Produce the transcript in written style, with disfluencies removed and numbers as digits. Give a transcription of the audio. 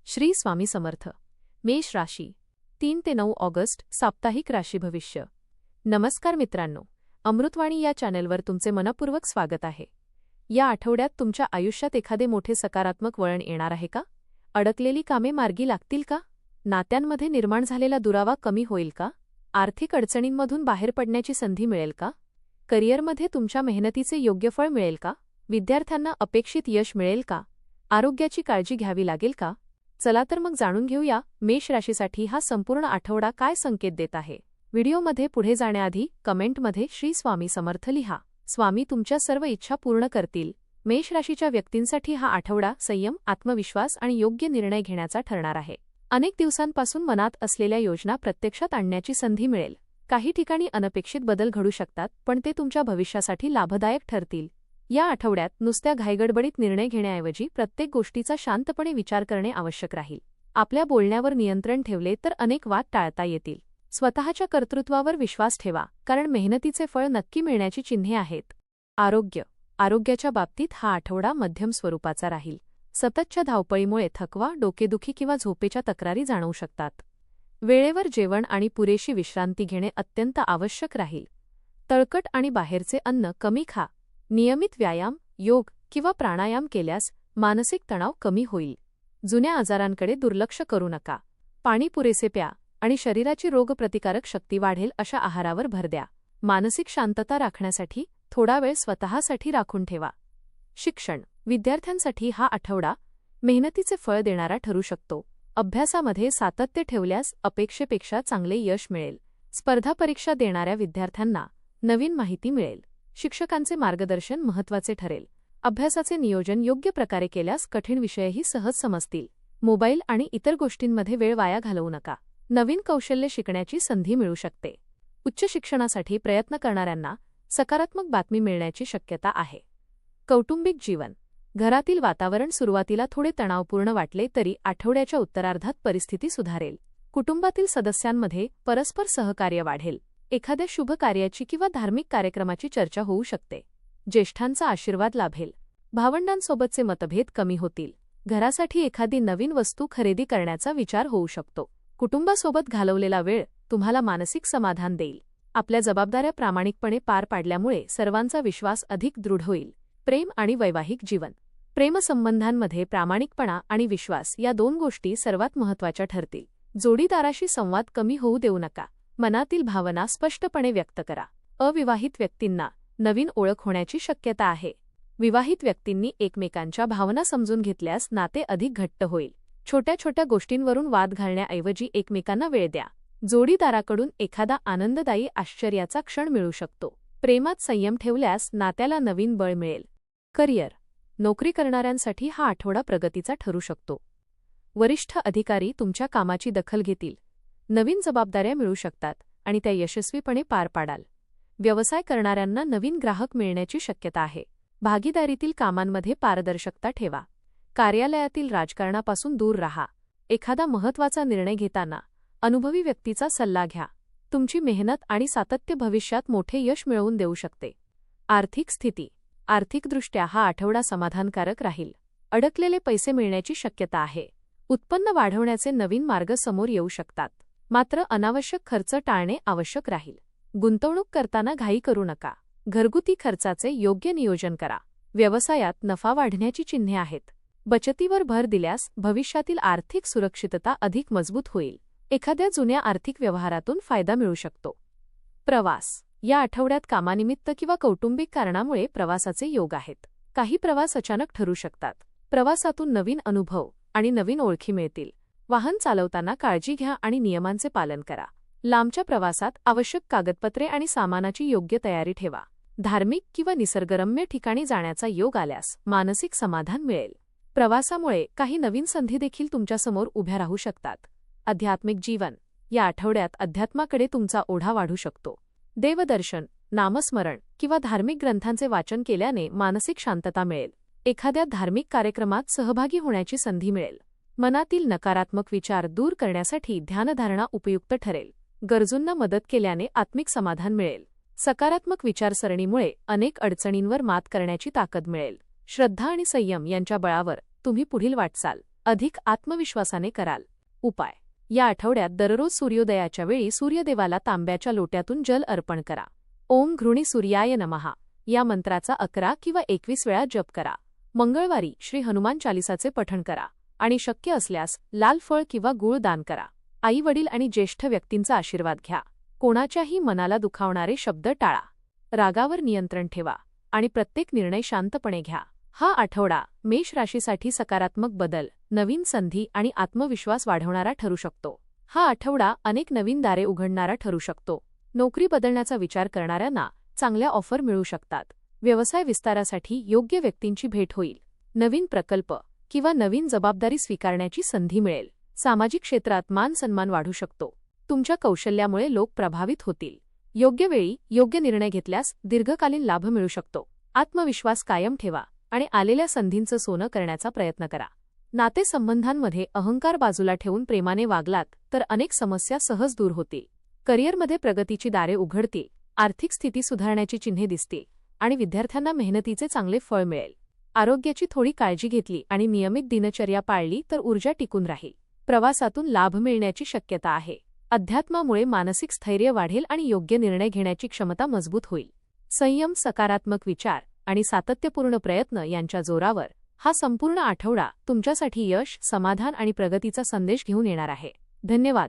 श्री स्वामी समर्थ. मेष राशी 3 ते 9 ऑगस्ट साप्ताहिक राशी भविष्य. नमस्कार मित्रांनो, अमृतवाणी या चॅनलवर तुमचे मनपूर्वक स्वागत आहे. या आठवड्यात तुमच्या आयुष्यात एखादे मोठे सकारात्मक वळण येणार आहे का? अडकलेली कामे मार्गी लागतील का? नात्यांमध्ये निर्माण झालेला दुरावा कमी होईल का? आर्थिक अडचणींमधून बाहेर पडण्याची संधी मिळेल का? करिअरमध्ये तुमच्या मेहनतीचे योग्य फळ मिळेल का? विद्यार्थ्यांना अपेक्षित यश मिळेल का? आरोग्याची काळजी घ्यावी लागेल का? चला तर मग जाणून घेऊया मेष राशीसाठी हा संपूर्ण आठवडा काय संकेत देत आहे. व्हिडिओमध्ये पुढे जाण्याआधी कमेंटमध्ये श्री स्वामी समर्थ लिहा. स्वामी तुमच्या सर्व इच्छा पूर्ण करतील. मेष राशीच्या व्यक्तींसाठी हा आठवडा संयम, आत्मविश्वास आणि योग्य निर्णय घेण्याचा ठरणार आहे. अनेक दिवसांपासून मनात असलेल्या योजना प्रत्यक्षात आणण्याची संधी मिळेल. काही ठिकाणी अनपेक्षित बदल घडू शकतात, पण ते तुमच्या भविष्यासाठी लाभदायक ठरतील. या आठवड्यात नुसत्या घाईगडबडीत निर्णय घेण्याऐवजी प्रत्येक गोष्टीचा शांतपणे विचार करणे आवश्यक राहील. आपल्या बोलण्यावर नियंत्रण ठेवले तर अनेक वाद टाळता येतील. स्वतःच्या कर्तृत्वावर विश्वास ठेवा, कारण मेहनतीचे फळ नक्की मिळण्याची चिन्हे आहेत. आरोग्याच्या बाबतीत हा आठवडा मध्यम स्वरूपाचा राहील. सततच्या धावपळीमुळे थकवा, डोकेदुखी किंवा झोपेच्या तक्रारी जाणवू शकतात. वेळेवर जेवण आणि पुरेशी विश्रांती घेणे अत्यंत आवश्यक राहील. तळकट आणि बाहेरचे अन्न कमी खा. नियमित व्यायाम, योग किंवा प्राणायाम केल्यास मानसिक तणाव कमी होईल. जुन्या आजारांकडे दुर्लक्ष करू नका. पाणी पुरेसे प्या आणि शरीराची रोगप्रतिकारक शक्ती वाढेल अशा आहारावर भर द्या. मानसिक शांतता राखण्यासाठी थोडा वेळ स्वतःसाठी राखून ठेवा. विद्यार्थ्यांसाठी हा आठवडा मेहनतीचे फळ देणारा ठरू शकतो. अभ्यासामध्ये सातत्य ठेवल्यास अपेक्षेपेक्षा चांगले यश मिळेल. स्पर्धा परीक्षा देणाऱ्या विद्यार्थ्यांना नवीन माहिती मिळेल. शिक्षकांचे मार्गदर्शन महत्त्वाचे ठरेल. अभ्यासाचे नियोजन योग्य प्रकारे केल्यास कठीण विषयही सहज समजतील. मोबाईल आणि इतर गोष्टींमध्ये वेळ वाया घालवू नका. नवीन कौशल्य शिकण्याची संधी मिळू शकते. उच्च शिक्षणासाठी प्रयत्न करणाऱ्यांना सकारात्मक बातमी मिळण्याची शक्यता आहे. कौटुंबिक जीवन. घरातील वातावरण सुरुवातीला थोडे तणावपूर्ण वाटले तरी आठवड्याच्या उत्तरार्धात परिस्थिती सुधारेल. कुटुंबातील सदस्यांमध्ये परस्पर सहकार्य वाढेल. एखाद्या शुभ कार्याची किंवा धार्मिक कार्यक्रमाची चर्चा होऊ शकते. ज्येष्ठांचा आशीर्वाद लाभेल. भावंडांसोबतचे मतभेद कमी होतील. घरासाठी एखादी नवीन वस्तू खरेदी करण्याचा विचार होऊ शकतो. कुटुंबासोबत घालवलेला वेळ तुम्हाला मानसिक समाधान देईल. आपल्या जबाबदाऱ्या प्रामाणिकपणे पार पाडल्यामुळे सर्वांचा विश्वास अधिक दृढ होईल. प्रेम आणि वैवाहिक जीवन. प्रेमसंबंधांमध्ये प्रामाणिकपणा आणि विश्वास या दोन गोष्टी सर्वात महत्त्वाच्या ठरतील. जोडीदाराशी संवाद कमी होऊ देऊ नका. मनातील भावना स्पष्टपणे व्यक्त करा. अविवाहित व्यक्तींना नवीन ओळख होण्याची शक्यता आहे. विवाहित व्यक्तींनी एकमेकांच्या भावना समजून घेतल्यास नाते अधिक घट्ट होईल. छोट्या छोट्या गोष्टींवरून वाद घालण्याऐवजी एकमेकांना वेळ द्या. जोडीदाराकडून एखादा आनंददायी आश्चर्याचा क्षण मिळू शकतो. प्रेमात संयम ठेवल्यास नात्याला नवीन बळ मिळेल. करिअर. नोकरी करणाऱ्यांसाठी हा आठवडा प्रगतीचा ठरू शकतो. वरिष्ठ अधिकारी तुमच्या कामाची दखल घेतील. नवीन जबाबदाऱ्या मिळू शकतात आणि त्या यशस्वीपणे पार पाडाल. व्यवसाय करणाऱ्यांना नवीन ग्राहक मिळण्याची शक्यता आहे. भागीदारीतील कामांमध्ये पारदर्शकता ठेवा. कार्यालयातील राजकारणापासून दूर राहा. एखादा महत्त्वाचा निर्णय घेताना अनुभवी व्यक्तीचा सल्ला घ्या. तुमची मेहनत आणि सातत्य भविष्यात मोठे यश मिळवून देऊ शकते. आर्थिक स्थिती. आर्थिकदृष्ट्या हा आठवडा समाधानकारक राहील. अडकलेले पैसे मिळण्याची शक्यता आहे. उत्पन्न वाढवण्याचे नवीन मार्ग समोर येऊ शकतात. मात्र अनावश्यक खर्च टाळणे आवश्यक राहील. गुंतवणूक करताना घाई करू नका. घरगुती खर्चाचे योग्य नियोजन करा. व्यवसायात नफा वाढण्याची चिन्हे आहेत. बचतीवर भर दिल्यास भविष्यातील आर्थिक सुरक्षितता अधिक मजबूत होईल. एखाद्या जुन्या आर्थिक व्यवहारातून फायदा मिळू शकतो. प्रवास. या आठवड्यात कामानिमित्त किंवा कौटुंबिक कारणामुळे प्रवासाचे योग आहेत. काही प्रवास अचानक ठरू शकतात. प्रवासातून नवीन अनुभव आणि नवीन ओळखी मिळतील. वाहन चालवताना काळजी घ्या आणि नियमांचे पालन करा. लांबच्या प्रवासात आवश्यक कागदपत्रे आणि सामानाची योग्य तयारी ठेवा. धार्मिक किंवा निसर्गरम्य ठिकाणी जाण्याचा योग आल्यास मानसिक समाधान मिळेल. प्रवासामुळे काही नवीन संधी देखील तुमच्यासमोर उभ्या राहू शकतात. आध्यात्मिक जीवन. या आठवड्यात अध्यात्माकडे तुमचा ओढा वाढू शकतो. देवदर्शन, नामस्मरण किंवा धार्मिक ग्रंथांचे वाचन केल्याने मानसिक शांतता मिळेल. एखाद्या धार्मिक कार्यक्रमात सहभागी होण्याची संधी मिळेल. मनातील नकारात्मक विचार दूर करण्यासाठी ध्यानधारणा उपयुक्त ठरेल. गरजूंना मदत केल्याने आत्मिक समाधान मिळेल. सकारात्मक विचारसरणीमुळे अनेक अडचणींवर मात करण्याची ताकद मिळेल. श्रद्धा आणि संयम यांच्या बळावर तुम्ही पुढील वाटचाल अधिक आत्मविश्वासाने कराल. उपाय: या आठवड्यात दररोज सूर्योदयाच्या वेळी सूर्यदेवाला तांब्याच्या लोट्यातून जल अर्पण करा. ओम घृणी सूर्याय नमः या मंत्राचा 11 किंवा 21 वेळा जप करा. मंगळवारी श्री हनुमान चालिसाचे पठण करा आणि शक्य असल्यास लाल फळ किंवा गूळ दान करा. आई-वडील आणि ज्येष्ठ व्यक्तींचा आशीर्वाद घ्या. कोणाच्याही मनाला दुखावणारे शब्द टाळा. रागावर नियंत्रण ठेवा आणि प्रत्येक निर्णय शांतपणे घ्या. हा आठवडा मेष राशीसाठी सकारात्मक बदल, नवीन संधी आणि आत्मविश्वास वाढवणारा ठरू शकतो. हा आठवडा अनेक नवीन दारे उघडणारा ठरू शकतो. नोकरी बदलण्याचा विचार करणाऱ्यांना चांगल्या ऑफर मिळू शकतात. व्यवसाय विस्तारासाठी योग्य व्यक्तींची भेट होईल. नवीन प्रकल्प किंवा नवीन जबाबदारी स्वीकारण्याची संधी मिळेल. सामाजिक क्षेत्रात मान सन्मान वाढू शकतो. तुमच्या कौशल्यामुळे लोक प्रभावित होतील. योग्य वेळी योग्य निर्णय घेतल्यास दीर्घकालीन लाभ मिळू शकतो. आत्मविश्वास कायम ठेवा आणि आलेल्या संधींचं सोनं करण्याचा प्रयत्न करा. नातेसंबंधांमध्ये अहंकार बाजूला ठेवून प्रेमाने वागलात तर अनेक समस्या सहज दूर होतील. करिअरमध्ये प्रगतीची दारे उघडतील. आर्थिक स्थिती सुधारण्याची चिन्हे दिसतील आणि विद्यार्थ्यांना मेहनतीचे चांगले फळ मिळेल. आरोग्याची थोडी काळजी घेतली आणि नियमित दिनचर्या पाळली तर ऊर्जा टिकून राहील. प्रवासातून लाभ मिळण्याची शक्यता आहे. अध्यात्मामुळे मानसिक स्थैर्य वाढेल आणि योग्य निर्णय घेण्याची क्षमता मजबूत होईल. संयम, सकारात्मक विचार आणि सातत्यपूर्ण प्रयत्न यांच्या जोरावर हा संपूर्ण आठवडा तुमच्यासाठी यश, समाधान आणि प्रगतीचा संदेश घेऊन येणार आहे. धन्यवाद.